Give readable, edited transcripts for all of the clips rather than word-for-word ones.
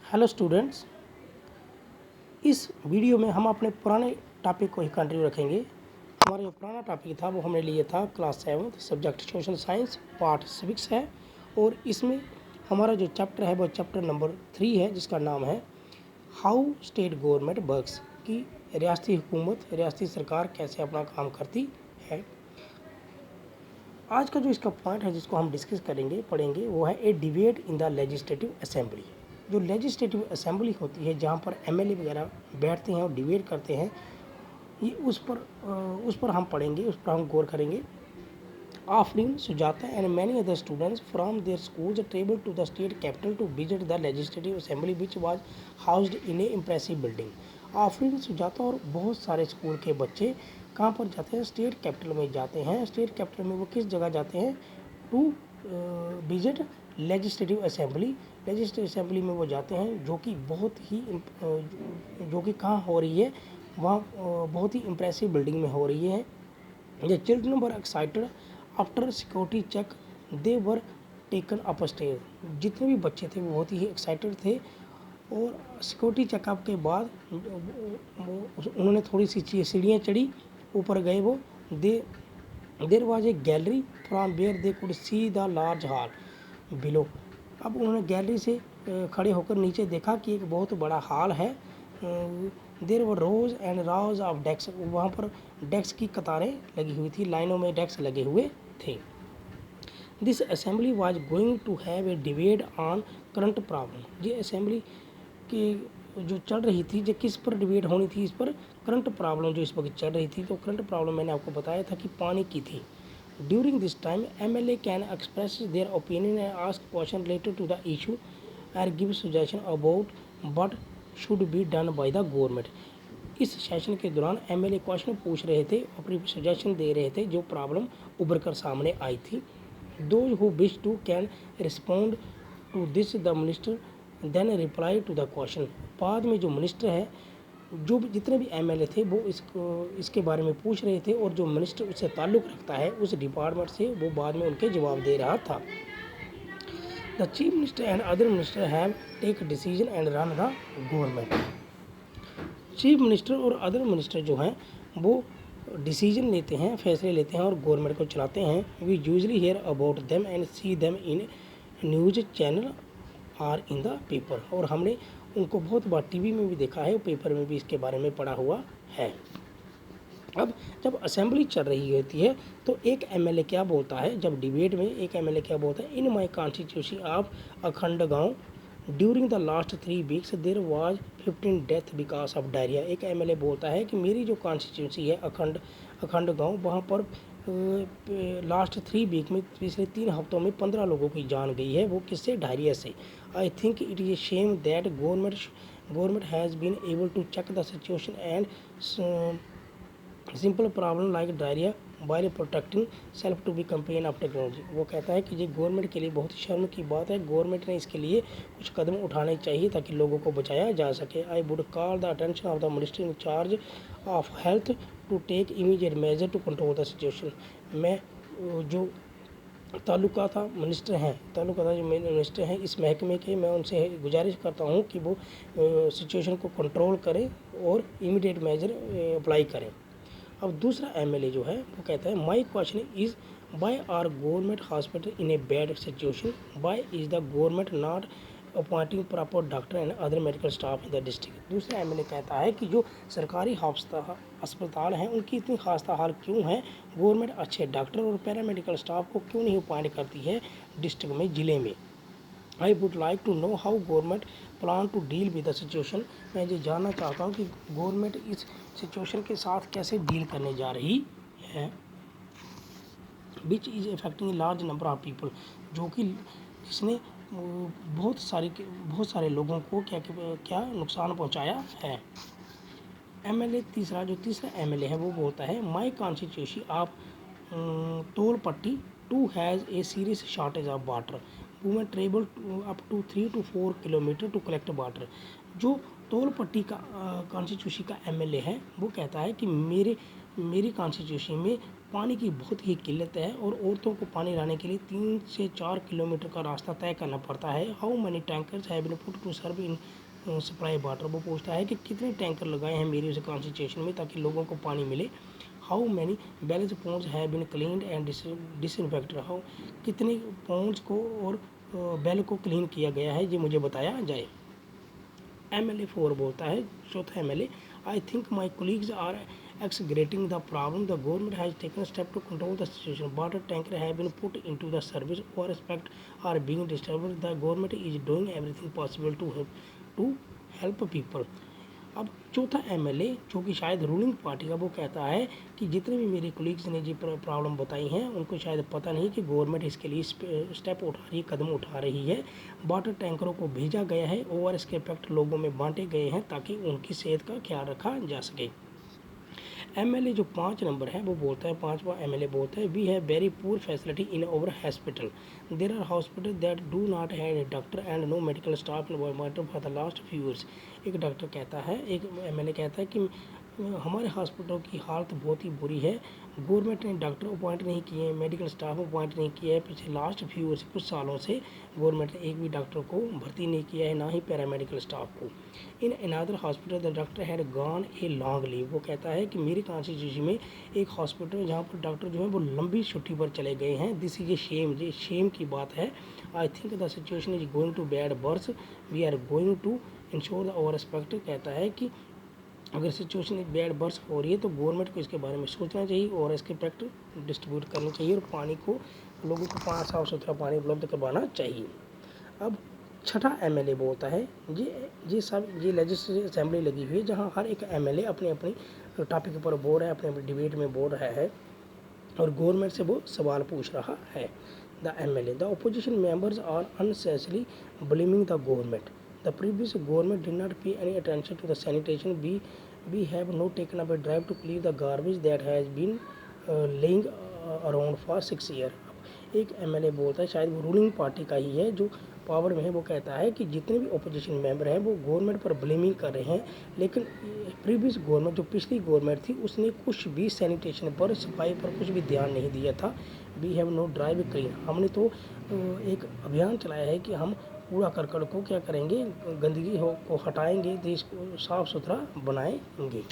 Hello students, इस video में हम अपने पुराने टॉपिक को ही कंटिन्यू रखेंगे। हमारा जो पुराना टॉपिक था वो हमने लिया था class 7 subject social science part civics है, और इसमें हमारा जो चैप्टर है वो चैप्टर नंबर 3 है, जिसका नाम है हाउ स्टेट गवर्नमेंट वर्क्स, कि रियासती हुकूमत, रियासती सरकार कैसे अपना काम करती है। आज का जो इसका पॉइंट है जिसको हम डिस्कस करेंगे, पढ़ेंगे, वो है a debate in the legislative assembly. जो लेजिस्लेटिव असेंबली होती है जहाँ पर एमएलए वगैरह बैठते हैं और डिबेट करते हैं, ये उस पर हम पढ़ेंगे, उस पर हम गौर करेंगे। Afrin, Sujata and many other students from their schools traveled to the state capital to visit the legislative assembly which was housed in a impressive building. Afreen, Sujata और बहुत सारे स्कूल के बच्चे कहाँ पर जाते हैं? स्टेट कैपिटल में जाते हैं। स्टेट कैपिटल में वो किस जगह जाते हैं? To visit legislative assembly. Legislative assembly में वो जाते हैं जो कि कहाँ हो रही है? वहाँ बहुत ही इम्प्रेसिव बिल्डिंग में हो रही है। The children were excited after security check they were taken up stage. जितने भी बच्चे थे वो बहुत ही एक्साइटेड थे, और सिक्योरिटी चेकअप के बाद उन्होंने थोड़ी सी सीढ़ियाँ चढ़ी, ऊपर गए वो। There was a gallery from where they could see the large hall below. अब उन्होंने गैलरी से खड़े होकर नीचे देखा कि एक बहुत बड़ा हॉल है। देर वर रोज एंड रोज ऑफ डेस्क, वहाँ पर डेस्क की कतारें लगी हुई थी, लाइनों में डेस्क लगे हुए थे। This assembly was going to have a debate on current problem. ये असेंबली की जो चल रही थी, जो किस पर डिबेट होनी थी? इस पर करंट प्रॉब्लम जो इस वक्त चल रही थी। तो करंट प्रॉब्लम मैंने आपको बताया था कि पानी की थी। During this time MLA can express their opinion and ask question related to the issue और give suggestion about but should be done by the government. इस सेशन के दौरान एमएलए क्वेश्चन पूछ रहे थे, अपनी सजेशन दे रहे थे जो प्रॉब्लम उभर कर सामने आई थी। Those who wish to can respond to this the minister then reply to the question. बाद में जो मिनिस्टर है, जो जितने भी एमएलए थे वो इसके बारे में पूछ रहे थे, और जो मिनिस्टर उससे ताल्लुक़ रखता है उस डिपार्टमेंट से, वो बाद में उनके जवाब दे रहा था। The chief minister and other minister have take decision and run the government. Chief minister और अदर मिनिस्टर जो हैं वो डिसीजन लेते हैं, फैसले लेते हैं और गवर्नमेंट को चलाते हैं। We usually hear about them and see them in news channel or in the paper. और हमने उनको बहुत बार टीवी में भी देखा है, पेपर में भी इसके बारे में पढ़ा हुआ है। अब जब असेंबली चल रही होती है तो एक एमएलए क्या बोलता है? जब डिबेट में एक एमएलए क्या बोलता है? इन माई कॉन्स्टिट्यूशन ऑफ अखंड गाँव during the last 3 weeks there was 15 death because of diarrhoea. एक एमएलए बोलता है कि मेरी जो कॉन्स्टिट्यूंसी है अखंड गाँव, वहाँ पर लास्ट 3 वीक में, पिछले 3 हफ्तों में 15 लोगों की जान गई है। वो किससे? डायरिया से। I think it is a shame that government has been able to check the situation and simple problem like diarrhoea while protecting self to be campaign of technology. वो कहता है कि ये गवर्नमेंट के लिए बहुत शर्म की बात है, गवर्नमेंट ने इसके लिए कुछ कदम उठाने चाहिए ताकि लोगों को बचाया जा सके। I would call the attention of the minister in charge of health to take immediate measure to control the situation. मैं जो ताल्लुकाता मिनिस्टर जो मिनिस्टर हैं इस महकमे के, मैं उनसे गुजारिश करता हूँ कि वो सिचुएशन को कंट्रोल करें और इमीडिएट मेजर अप्लाई करें। अब दूसरा एमएलए जो है वो कहता है, my question is why are government hospital in a bad situation, why is the government not appointing proper doctor and other medical staff in the district. दूसरा एमएलए कहता है कि जो सरकारी अस्पताल हैं उनकी इतनी खास्ता हाल क्यों है? गवर्नमेंट अच्छे डॉक्टर और पैरामेडिकल स्टाफ को क्यों नहीं अपॉइंट करती है डिस्ट्रिक्ट में, ज़िले में? I would like to know how government plan to deal with the situation. मैं ये जानना चाहता हूँ कि गवर्नमेंट इस सिचुएशन के साथ कैसे डील करने जा रही है। Which is affecting large number of people, जो कि जिसने बहुत सारे लोगों को क्या नुकसान पहुँचाया है। एमएलए तीसरा एमएलए है वो बोलता है, my constituency of Tol Patti too has a serious shortage of water, women travel up to 3 to 4 kilometre to collect water. जो तोल पट्टी का कॉन्स्टिट्यूंसी का एमएलए है वो कहता है कि मेरी कॉन्स्टिट्यूंसी में पानी की बहुत ही किल्लत है और औरतों को पानी लाने के लिए 3 से 4 किलोमीटर का रास्ता तय करना पड़ता है। How many tankers have been put to serve in supply water. वो पूछता है कि कितने टैंकर लगाए हैं मेरी उस कॉन्सेंट्रेशन में ताकि लोगों को पानी मिले। How many balance ponds have been cleaned and disinfected. How कितने पॉन्ड्स को और बैल को क्लीन किया गया है, ये मुझे बताया जाए। MLA 4 बोलता है, चौथा MLA, I think my colleagues are exaggerating the problem. The government has taken steps to control the situation. Water tankers have been put into the service. All aspects are being disturbed. The government is doing everything possible to help people. अब चौथा MLA जो कि शायद ruling party का, वो कहता है कि जितने भी मेरे कोलीग्स ने जी प्रॉब्लम बताई हैं उनको शायद पता नहीं कि गवर्नमेंट इसके लिए स्टेप उठा रही है, कदम उठा रही है। वाटर टैंकरों को भेजा गया है और इसके इफेक्ट लोगों में बांटे गए हैं ताकि उनकी सेहत का ख्याल रखा जा सके। MLA जो 5 नंबर है वो बोलता है, 5वां MLA बोलता है, we have very poor facility in our hospital. There are hospital that do not have doctor and no medical staff for the last few years. एक डॉक्टर कहता है, एक MLA कहता है कि हमारे हॉस्पिटलों की हालत बहुत ही बुरी है, गवर्नमेंट ने डॉक्टर अपॉइंट नहीं किए हैं, मेडिकल स्टाफ अपॉइंट नहीं किया है। पिछले लास्ट फ्यू ईयर्स कुछ सालों से गवर्नमेंट ने एक भी डॉक्टर को भर्ती नहीं किया है, ना ही पैरामेडिकल स्टाफ को। In another hospital the doctor had gone a long leave. वो कहता है कि मेरी कॉन्स्टिट्यूंसी में एक हॉस्पिटल जहाँ पर डॉक्टर जो है वो लंबी छुट्टी पर चले गए हैं। दिस इज ए शेम, ये शेम की बात है। I think the situation is going to bad worse, we are going to ensure the over respect. कहता है कि अगर सिचुएशन बैड बर्स हो रही है तो गवर्नमेंट को इसके बारे में सोचना चाहिए और इसके इफेक्ट डिस्ट्रीब्यूट करनी चाहिए और पानी को, लोगों को साफ सुथरा पानी उपलब्ध करवाना चाहिए। अब छठा MLA बोलता है, ये लेजिस्लेटिव असेंबली लगी हुई है जहाँ हर एक MLA अपने अपनी टॉपिक पर बोल रहा है, अपने अपने डिबेट में बोल रहा है और गवर्नमेंट से वो सवाल पूछ रहा है। The MLA, the opposition members are unnecessarily blaming the government. The previous government did not pay any attention to the sanitation. We have not taken up a drive to clear the garbage that has been laying around for 6 years. एक MLA बोलता है, शायद वो ruling party का ही है जो power में है, वो कहता है कि जितने भी अपोजिशन मेंबर हैं वो गवर्नमेंट पर ब्लेमिंग कर रहे हैं, लेकिन प्रीवियस गवर्नमेंट जो पिछली गवर्नमेंट थी उसने कुछ भी सैनिटेशन पर, सफाई पर कुछ भी ध्यान नहीं दिया था। We have no drive clean, हमने तो एक अभियान चलाया है कि हम कूड़ा करकट को क्या करेंगे, गंदगी को हटाएंगे, देश को साफ सुथरा बनाएंगे।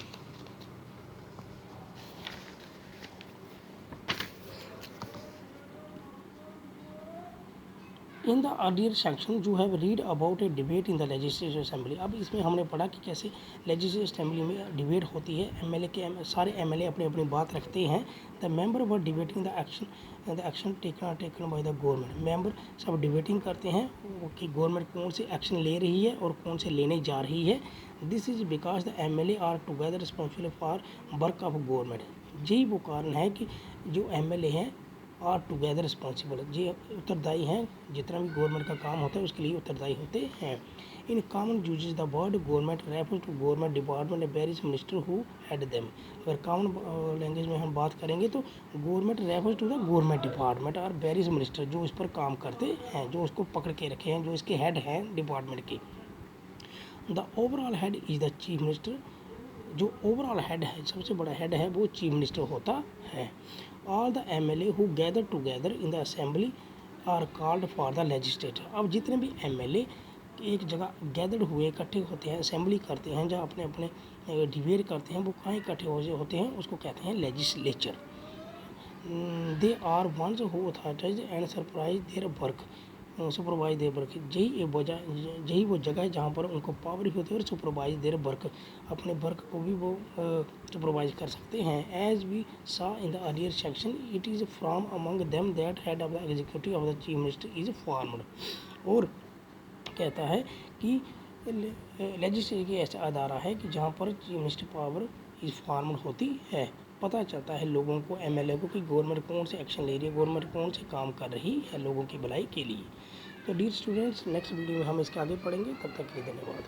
इन the earlier section you have read about A debate in the legislative assembly. अब इसमें हमने पढ़ा कि कैसे लेजिस्लेटिव असेंबली में डिबेट होती है। सारे MLA अपनी अपनी बात रखते हैं। The member were debating the action taken by the government. Member सब डिबेटिंग करते हैं कि गवर्नमेंट कौन से एक्शन ले रही है और कौन से लेने जा रही है। This is because the MLA are together responsible for work of government. यही वो कारण है कि जो MLA हैं आर टुगेदर रिस्पॉन्सिबल, ये उत्तरदायी हैं, जितना भी गवर्नमेंट का काम होता है उसके लिए उत्तरदायी होते हैं। In common usage the word government refer to government department and various minister who head them. अगर कॉमन लैंग्वेज में हम बात करेंगे तो government refer to the government department और वेरियस मिनिस्टर जो इस पर काम करते हैं, जो उसको पकड़ के रखे हैं, जो इसके हेड हैं डिपार्टमेंट के। The overall head is the chief minister. जो ओवरऑल हेड है, सबसे बड़ा हेड है, वो चीफ मिनिस्टर होता है। All the MLA who gather together in the assembly are called for the legislator. अब जितने भी MLA एक जगह गैदर्ड हुए, इकट्ठे होते हैं, असेंबली करते हैं, जहाँ अपने अपने डिबेट करते हैं, वो कहाँ इकट्ठे होते हैं, उसको कहते हैं legislature. They are ones who authorise and supervise their work. यही वो जगह है जहाँ पर उनको पावर होती है और सुपरवाइज देयर वर्क, अपने वर्क को भी वो सुपरवाइज कर सकते हैं। As we saw in the earlier section it is from among them that head of the executive of the chief minister is formed. और कहता है कि लेजिस्लेचर की ऐसा अदारा है कि जहाँ पर chief minister power is formed होती है। पता चलता है लोगों को, MLA को, कि गवर्नमेंट कौन से एक्शन ले रही है, गवर्नमेंट कौन से काम कर रही है लोगों की भलाई के लिए। तो डियर स्टूडेंट्स, नेक्स्ट वीडियो में हम इसके आगे पढ़ेंगे। तब तक के लिए धन्यवाद।